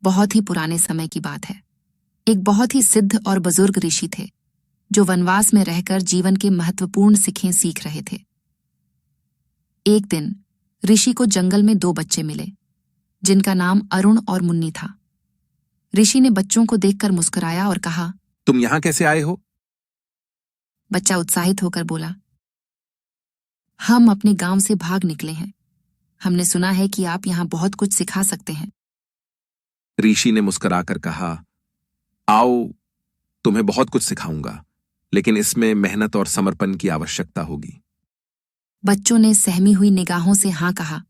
बहुत ही पुराने समय की बात है। एक बहुत ही सिद्ध और बुजुर्ग ऋषि थे जो वनवास में रहकर जीवन के महत्वपूर्ण सीखें सीख रहे थे। एक दिन ऋषि को जंगल में 2 बच्चे मिले जिनका नाम अरुण और मुन्नी था। ऋषि ने बच्चों को देखकर मुस्कुराया और कहा, तुम यहाँ कैसे आए हो? बच्चा उत्साहित होकर बोला, हम अपने गांव से भाग निकले हैं। हमने सुना है कि आप यहाँ बहुत कुछ सिखा सकते हैं। ऋषि ने मुस्कुराकर कहा, आओ, तुम्हें बहुत कुछ सिखाऊंगा, लेकिन इसमें मेहनत और समर्पण की आवश्यकता होगी। बच्चों ने सहमी हुई निगाहों से हाँ कहा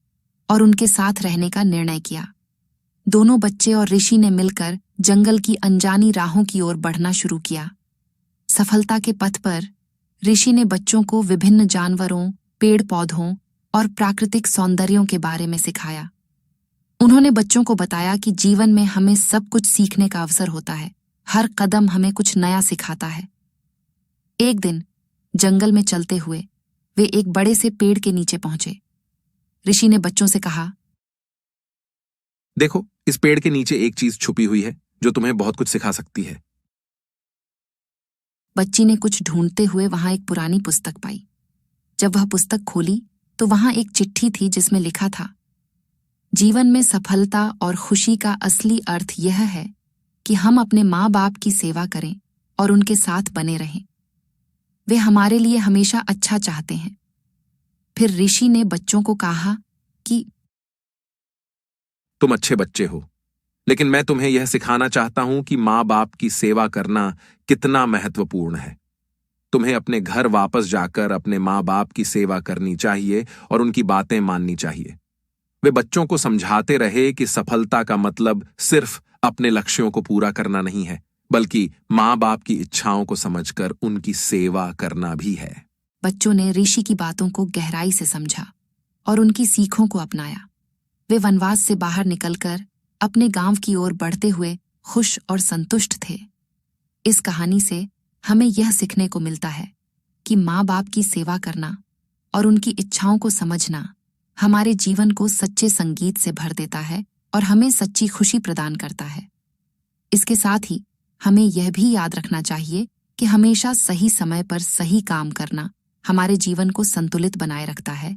और उनके साथ रहने का निर्णय किया। दोनों बच्चे और ऋषि ने मिलकर जंगल की अनजानी राहों की ओर बढ़ना शुरू किया। सफलता के पथ पर ऋषि ने बच्चों को विभिन्न जानवरों, पेड़ पौधों और प्राकृतिक सौंदर्यों के बारे में सिखाया। उन्होंने बच्चों को बताया कि जीवन में हमें सब कुछ सीखने का अवसर होता है, हर कदम हमें कुछ नया सिखाता है। एक दिन जंगल में चलते हुए वे एक बड़े से पेड़ के नीचे पहुंचे। ऋषि ने बच्चों से कहा, देखो, इस पेड़ के नीचे एक चीज छुपी हुई है जो तुम्हें बहुत कुछ सिखा सकती है। बच्ची ने कुछ ढूंढते हुए वहां एक पुरानी पुस्तक पाई। जब वह पुस्तक खोली तो वहां एक चिट्ठी थी जिसमें लिखा था, जीवन में सफलता और खुशी का असली अर्थ यह है कि हम अपने माँ बाप की सेवा करें और उनके साथ बने रहें। वे हमारे लिए हमेशा अच्छा चाहते हैं। फिर ऋषि ने बच्चों को कहा कि तुम अच्छे बच्चे हो, लेकिन मैं तुम्हें यह सिखाना चाहता हूं कि माँ बाप की सेवा करना कितना महत्वपूर्ण है। तुम्हें अपने घर वापस जाकर अपने माँ बाप की सेवा करनी चाहिए और उनकी बातें माननी चाहिए। वे बच्चों को समझाते रहे कि सफलता का मतलब सिर्फ अपने लक्ष्यों को पूरा करना नहीं है, बल्कि माँ बाप की इच्छाओं को समझकर उनकी सेवा करना भी है। बच्चों ने ऋषि की बातों को गहराई से समझा और उनकी सीखों को अपनाया। वे वनवास से बाहर निकलकर अपने गांव की ओर बढ़ते हुए खुश और संतुष्ट थे। इस कहानी से हमें यह सीखने को मिलता है कि माँ बाप की सेवा करना और उनकी इच्छाओं को समझना हमारे जीवन को सच्चे संगीत से भर देता है और हमें सच्ची खुशी प्रदान करता है। इसके साथ ही हमें यह भी याद रखना चाहिए कि हमेशा सही समय पर सही काम करना हमारे जीवन को संतुलित बनाए रखता है